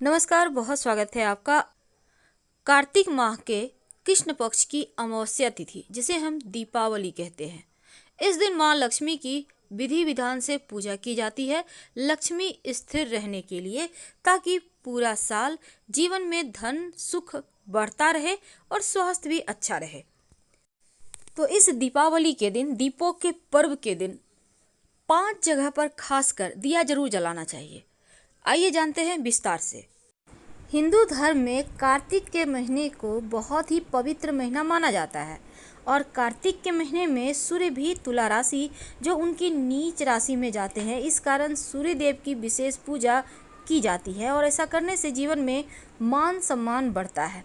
नमस्कार, बहुत स्वागत है आपका। कार्तिक माह के कृष्ण पक्ष की अमावस्या तिथि जिसे हम दीपावली कहते हैं, इस दिन माँ लक्ष्मी की विधि विधान से पूजा की जाती है लक्ष्मी स्थिर रहने के लिए, ताकि पूरा साल जीवन में धन सुख बढ़ता रहे और स्वास्थ्य भी अच्छा रहे। तो इस दीपावली के दिन, दीपों के पर्व के दिन 5 जगह पर खासकर दिया जरूर जलाना चाहिए। आइए जानते हैं विस्तार से। हिंदू धर्म में कार्तिक के महीने को बहुत ही पवित्र महीना माना जाता है और कार्तिक के महीने में सूर्य भी तुला राशि जो उनकी नीच राशि में जाते हैं, इस कारण सूर्य देव की विशेष पूजा की जाती है और ऐसा करने से जीवन में मान सम्मान बढ़ता है।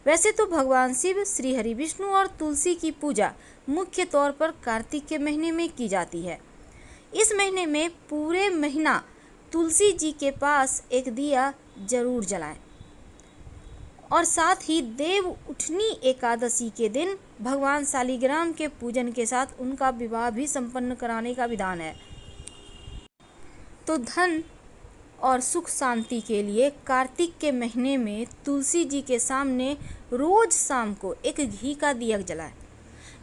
वैसे तो भगवान शिव, श्री हरि विष्णु और तुलसी की पूजा मुख्य तौर पर कार्तिक के महीने में की जाती है। इस महीने में पूरे महीना तुलसी जी के पास एक दिया जरूर जलाएं और साथ ही देव उठनी एकादशी के दिन भगवान शालिग्राम के पूजन के साथ उनका विवाह भी संपन्न कराने का विधान है। तो धन और सुख शांति के लिए कार्तिक के महीने में तुलसी जी के सामने रोज शाम को एक घी का दिया जलाएं।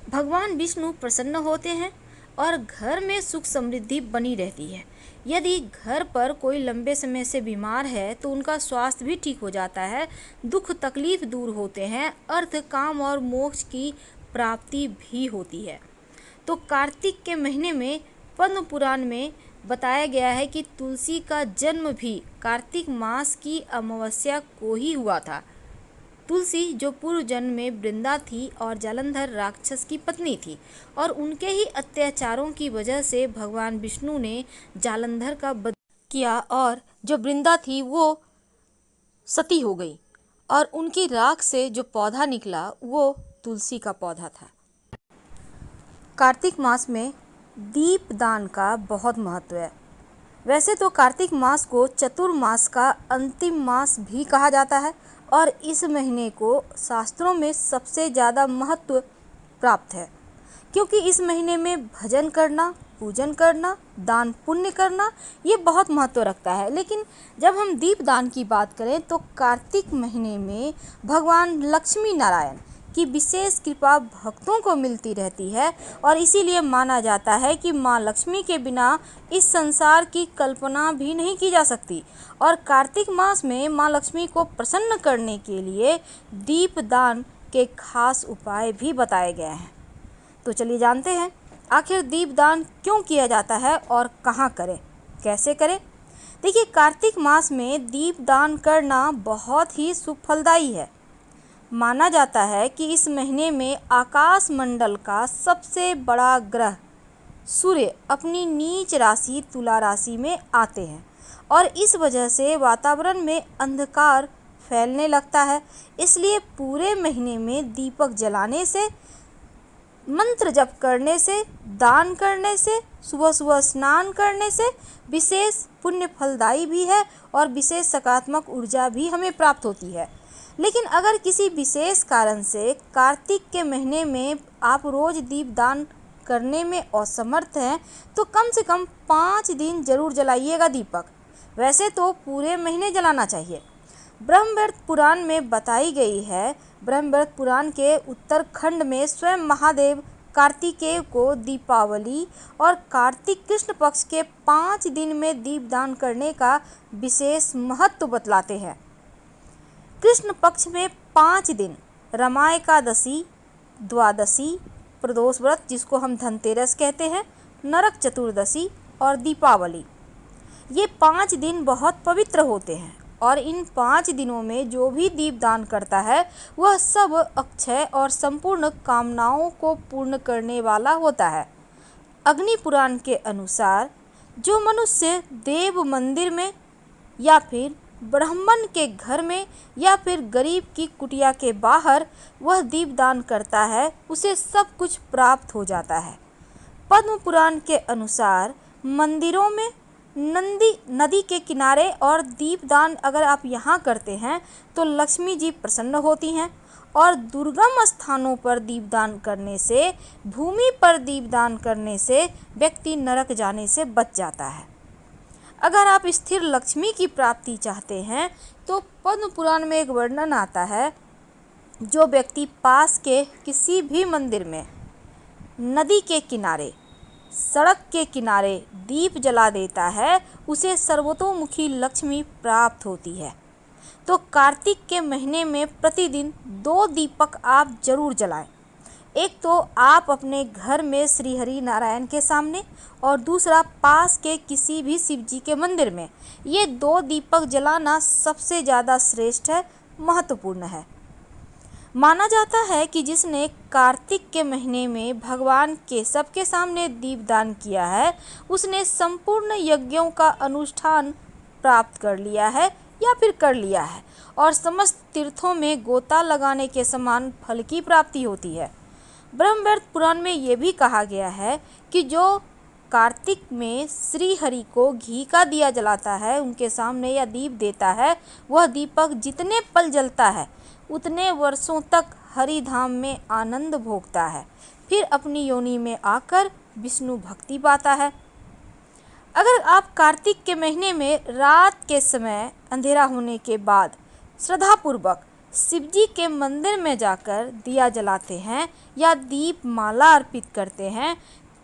भगवान विष्णु प्रसन्न होते हैं और घर में सुख समृद्धि बनी रहती है। यदि घर पर कोई लंबे समय से बीमार है तो उनका स्वास्थ्य भी ठीक हो जाता है, दुख तकलीफ दूर होते हैं, अर्थ काम और मोक्ष की प्राप्ति भी होती है। तो कार्तिक के महीने में पद्म पुराण में बताया गया है कि तुलसी का जन्म भी कार्तिक मास की अमावस्या को ही हुआ था। तुलसी जो पूर्व जन्म में वृंदा थी और जालंधर राक्षस की पत्नी थी और उनके ही अत्याचारों की वजह से भगवान विष्णु ने जालंधर का वध किया और जो वृंदा थी वो सती हो गई और उनकी राख से जो पौधा निकला वो तुलसी का पौधा था। कार्तिक मास में दीपदान का बहुत महत्व है। वैसे तो कार्तिक मास को चतुर्मास का अंतिम मास भी कहा जाता है और इस महीने को शास्त्रों में सबसे ज़्यादा महत्व प्राप्त है, क्योंकि इस महीने में भजन करना, पूजन करना, दान पुण्य करना ये बहुत महत्व रखता है। लेकिन जब हम दीपदान की बात करें तो कार्तिक महीने में भगवान लक्ष्मी नारायण की विशेष कृपा भक्तों को मिलती रहती है और इसीलिए माना जाता है कि माँ लक्ष्मी के बिना इस संसार की कल्पना भी नहीं की जा सकती। और कार्तिक मास में माँ लक्ष्मी को प्रसन्न करने के लिए दीपदान के खास उपाय भी बताए गए हैं। तो चलिए जानते हैं आखिर दीपदान क्यों किया जाता है और कहाँ करें, कैसे करें। देखिए, कार्तिक मास में दीपदान करना बहुत ही शुभ फलदायी है। माना जाता है कि इस महीने में आकाश मंडल का सबसे बड़ा ग्रह सूर्य अपनी नीच राशि तुला राशि में आते हैं और इस वजह से वातावरण में अंधकार फैलने लगता है। इसलिए पूरे महीने में दीपक जलाने से, मंत्र जप करने से, दान करने से, सुबह सुबह स्नान करने से विशेष पुण्य फलदायी भी है और विशेष सकारात्मक ऊर्जा भी हमें प्राप्त होती है। लेकिन अगर किसी विशेष कारण से कार्तिक के महीने में आप रोज दीपदान करने में असमर्थ हैं तो कम से कम 5 दिन जरूर जलाइएगा दीपक। वैसे तो पूरे महीने जलाना चाहिए। ब्रह्मवैवर्त पुराण में बताई गई है। ब्रह्मवैवर्त पुराण के उत्तरखंड में स्वयं महादेव कार्तिकेय को दीपावली और कार्तिक कृष्ण पक्ष के 5 दिन में दीपदान करने का विशेष महत्व बतलाते हैं। कृष्ण पक्ष में 5 दिन रमा एकादशी, द्वादशी, प्रदोष व्रत जिसको हम धनतेरस कहते हैं, नरक चतुर्दशी और दीपावली, ये 5 दिन बहुत पवित्र होते हैं और इन 5 दिनों में जो भी दीपदान करता है वह सब अक्षय और संपूर्ण कामनाओं को पूर्ण करने वाला होता है। अग्नि पुराण के अनुसार जो मनुष्य देव मंदिर में या फिर ब्राह्मण के घर में या फिर गरीब की कुटिया के बाहर वह दीपदान करता है उसे सब कुछ प्राप्त हो जाता है। पद्म पुराण के अनुसार मंदिरों में, नदी के किनारे और दीपदान अगर आप यहाँ करते हैं तो लक्ष्मी जी प्रसन्न होती हैं और दुर्गम स्थानों पर दीपदान करने से, भूमि पर दीपदान करने से व्यक्ति नरक जाने से बच जाता है। अगर आप स्थिर लक्ष्मी की प्राप्ति चाहते हैं तो पद्म पुराण में एक वर्णन आता है, जो व्यक्ति पास के किसी भी मंदिर में, नदी के किनारे, सड़क के किनारे दीप जला देता है, उसे सर्वतोमुखी लक्ष्मी प्राप्त होती है। तो कार्तिक के महीने में प्रतिदिन 2 दीपक आप जरूर जलाएं। एक तो आप अपने घर में श्री हरि नारायण के सामने, और दूसरा पास के किसी भी शिव जी के मंदिर में। ये 2 दीपक जलाना सबसे ज़्यादा श्रेष्ठ है, महत्वपूर्ण है। माना जाता है कि जिसने कार्तिक के महीने में भगवान केशव के सामने दीपदान किया है, उसने संपूर्ण यज्ञों का अनुष्ठान प्राप्त कर लिया है या फिर कर लिया है, और समस्त तीर्थों में गोता लगाने के समान फल की प्राप्ति होती है। ब्रह्मवैवर्त पुराण में ये भी कहा गया है कि जो कार्तिक में श्री हरि को घी का दिया जलाता है, उनके सामने या दीप देता है, वह दीपक जितने पल जलता है उतने वर्षों तक हरि धाम में आनंद भोगता है, फिर अपनी योनि में आकर विष्णु भक्ति पाता है। अगर आप कार्तिक के महीने में रात के समय अंधेरा होने के बाद श्रद्धापूर्वक शिवजी के मंदिर में जाकर दिया जलाते हैं या दीप माला अर्पित करते हैं,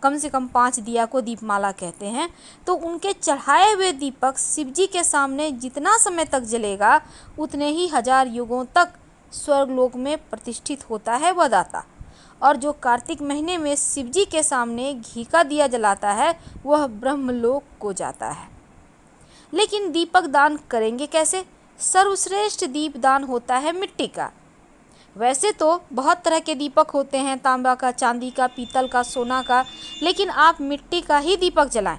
कम से कम 5 दिया को दीपमाला कहते हैं, तो उनके चढ़ाए हुए दीपक शिवजी के सामने जितना समय तक जलेगा उतने ही 1000 युगों तक स्वर्गलोक में प्रतिष्ठित होता है वह दाता। और जो कार्तिक महीने में शिवजी के सामने घी का दिया जलाता है वह ब्रह्मलोक को जाता है। लेकिन दीपक दान करेंगे कैसे? सर्वश्रेष्ठ दीप दान होता है मिट्टी का। वैसे तो बहुत तरह के दीपक होते हैं, तांबा का, चांदी का, पीतल का, सोना का, लेकिन आप मिट्टी का ही दीपक जलाएं।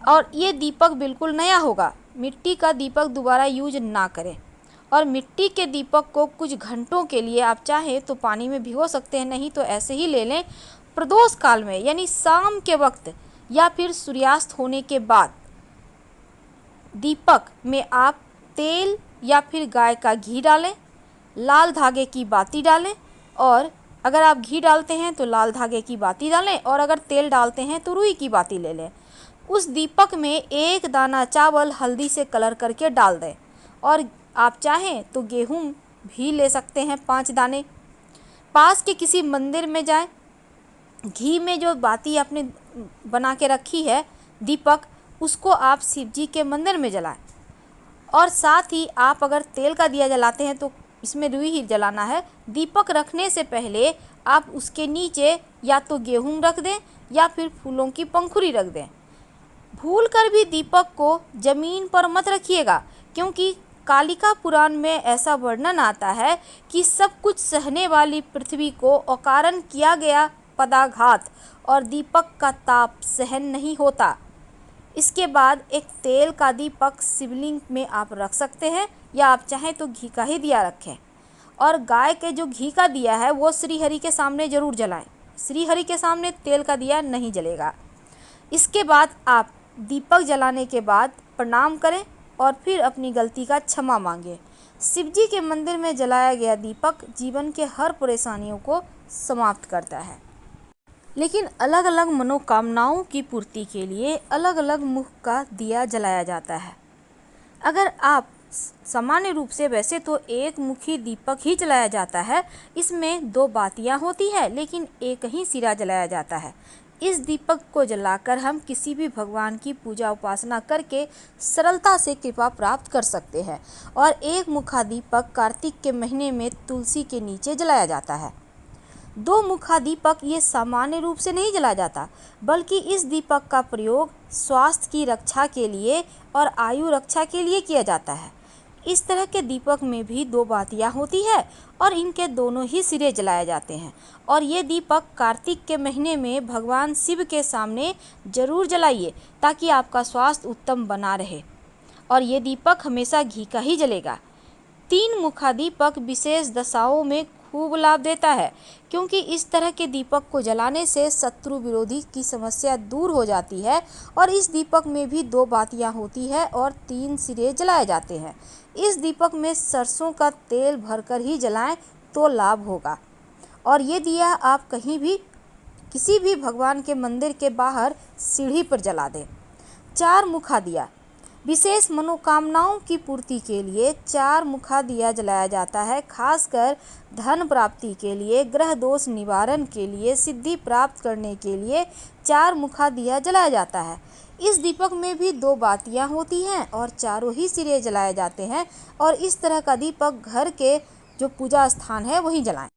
और ये दीपक बिल्कुल नया होगा, मिट्टी का दीपक दोबारा यूज ना करें। और मिट्टी के दीपक को कुछ घंटों के लिए आप चाहें तो पानी में भिगो सकते हैं, नहीं तो ऐसे ही ले लें। प्रदोष काल में यानी शाम के वक्त या फिर सूर्यास्त होने के बाद दीपक में आप तेल या फिर गाय का घी डालें, लाल धागे की बाती डालें, और अगर आप घी डालते हैं तो लाल धागे की बाती डालें, और अगर तेल डालते हैं तो रुई की बाती ले लें। उस दीपक में 1 दाना चावल हल्दी से कलर करके डाल दें, और आप चाहें तो गेहूं भी ले सकते हैं 5 दाने। पास के किसी मंदिर में जाएं, घी में जो बाती आपने बना के रखी है दीपक, उसको आप शिव जी के मंदिर में जलाएं। और साथ ही आप अगर तेल का दिया जलाते हैं तो इसमें रुई ही जलाना है। दीपक रखने से पहले आप उसके नीचे या तो गेहूं रख दें या फिर फूलों की पंखुड़ी रख दें। भूल कर भी दीपक को जमीन पर मत रखिएगा, क्योंकि कालिका पुराण में ऐसा वर्णन आता है कि सब कुछ सहने वाली पृथ्वी को अकारण किया गया पदाघात और दीपक का ताप सहन नहीं होता। इसके बाद एक तेल का दीपक शिवलिंग में आप रख सकते हैं, या आप चाहें तो घी का ही दिया रखें। और गाय के जो घी का दिया है वो श्री हरि के सामने ज़रूर जलाएं। श्री हरि के सामने तेल का दिया नहीं जलेगा। इसके बाद आप दीपक जलाने के बाद प्रणाम करें और फिर अपनी गलती का क्षमा मांगें। शिवजी के मंदिर में जलाया गया दीपक जीवन के हर परेशानियों को समाप्त करता है। लेकिन अलग अलग मनोकामनाओं की पूर्ति के लिए अलग अलग मुख का दिया जलाया जाता है। अगर आप सामान्य रूप से वैसे तो एक मुखी दीपक ही जलाया जाता है, इसमें 2 बातियां होती है लेकिन एक ही सिरा जलाया जाता है। इस दीपक को जलाकर हम किसी भी भगवान की पूजा उपासना करके सरलता से कृपा प्राप्त कर सकते हैं। और एक मुखा दीपक कार्तिक के महीने में तुलसी के नीचे जलाया जाता है। 2 मुखा दीपक ये सामान्य रूप से नहीं जलाया जाता, बल्कि इस दीपक का प्रयोग स्वास्थ्य की रक्षा के लिए और आयु रक्षा के लिए किया जाता है। इस तरह के दीपक में भी 2 बातियां होती है और इनके दोनों ही सिरे जलाए जाते हैं। और ये दीपक कार्तिक के महीने में भगवान शिव के सामने जरूर जलाइए, ताकि आपका स्वास्थ्य उत्तम बना रहे। और ये दीपक हमेशा घी का ही जलेगा। 3 मुखा दीपक विशेष दशाओं में खूब लाभ देता है, क्योंकि इस तरह के दीपक को जलाने से शत्रु विरोधी की समस्या दूर हो जाती है। और इस दीपक में भी 2 बातियां होती है और 3 सिरे जलाए जाते हैं। इस दीपक में सरसों का तेल भरकर ही जलाएं तो लाभ होगा। और ये दिया आप कहीं भी किसी भी भगवान के मंदिर के बाहर सीढ़ी पर जला दें। 4 मुखा दिया विशेष मनोकामनाओं की पूर्ति के लिए 4 मुखा दिया जलाया जाता है। खासकर धन प्राप्ति के लिए, ग्रह दोष निवारण के लिए, सिद्धि प्राप्त करने के लिए 4 मुखा दिया जलाया जाता है। इस दीपक में भी 2 बातियां होती हैं और चारों ही सिरे जलाए जाते हैं और इस तरह का दीपक घर के जो पूजा स्थान है वहीं जलाएं।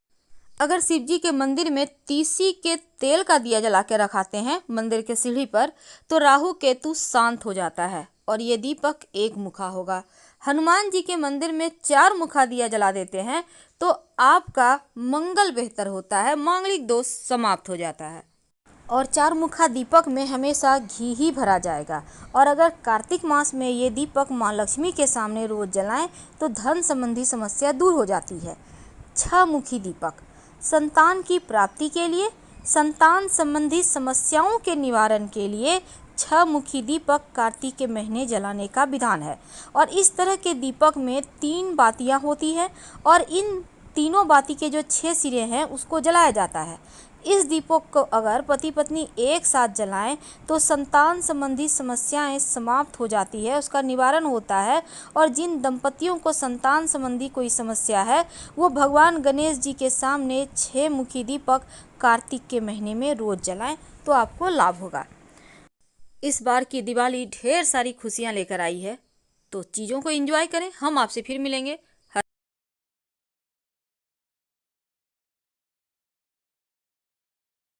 अगर शिव जी के मंदिर में तीसी के तेल का दिया जला के रखाते हैं मंदिर के सीढ़ी पर, तो राहु केतु शांत हो जाता है और ये दीपक 1 मुखा होगा। हनुमान जी के मंदिर में 4 मुखा दिया जला देते हैं तो आपका मंगल बेहतर होता है, मांगलिक दोष समाप्त हो जाता है। और 4 मुखा दीपक में हमेशा घी ही भरा जाएगा। और अगर कार्तिक मास में ये दीपक माँ लक्ष्मी के सामने रोज जलाएं तो धन संबंधी समस्या दूर हो जाती है। 6 मुखी दीपक संतान की प्राप्ति के लिए, संतान संबंधी समस्याओं के निवारण के लिए 6 मुखी दीपक कार्तिक के महीने जलाने का विधान है। और इस तरह के दीपक में 3 बातियां होती हैं और इन तीनों बाती के जो 6 सिरे हैं उसको जलाया जाता है। इस दीपक को अगर पति पत्नी एक साथ जलाएं तो संतान संबंधी समस्याएं समाप्त हो जाती है, उसका निवारण होता है। और जिन दंपतियों को संतान संबंधी कोई समस्या है वो भगवान गणेश जी के सामने 6 मुखी दीपक कार्तिक के महीने में रोज जलाएं तो आपको लाभ होगा। इस बार की दिवाली ढेर सारी खुशियां लेकर आई है, तो चीज़ों को एंजॉय करें। हम आपसे फिर मिलेंगे।